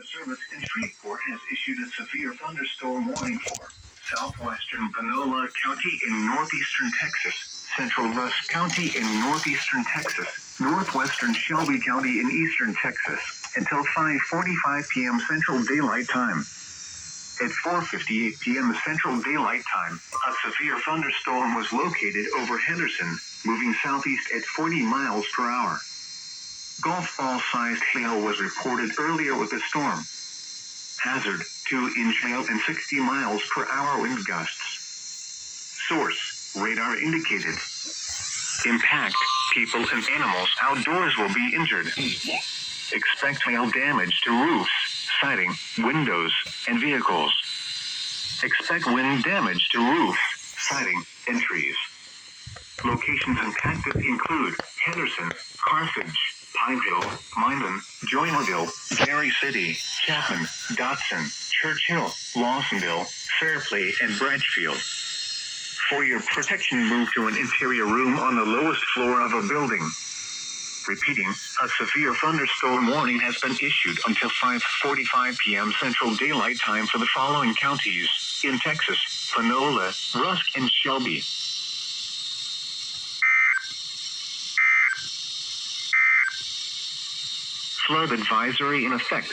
Service in Shreveport has issued a severe thunderstorm warning for southwestern Panola County in northeastern Texas, central Rusk County in northeastern Texas, northwestern Shelby County in eastern Texas, until 5:45 p.m. Central Daylight Time. At 4:58 p.m. Central Daylight Time, a severe thunderstorm was located over Henderson, moving southeast at 40 miles per hour. Golf ball-sized hail was reported earlier with the storm. Hazard, 2-inch hail and 60 miles per hour wind gusts. Source, radar indicated. Impact, people and animals outdoors will be injured. Expect hail damage to roofs, siding, windows, and vehicles. Expect wind damage to roofs, siding, and trees. Locations impacted include Henderson, Carthage, Pineville, Minden, Joinville, Gary City, Chapman, Dotson, Churchill, Lawsonville, Fairplay, and Bradfield. For your protection, move to an interior room on the lowest floor of a building. Repeating, a severe thunderstorm warning has been issued until 5:45 p.m. Central Daylight Time for the following counties in Texas: Panola, Rusk, and Shelby. Flood advisory in effect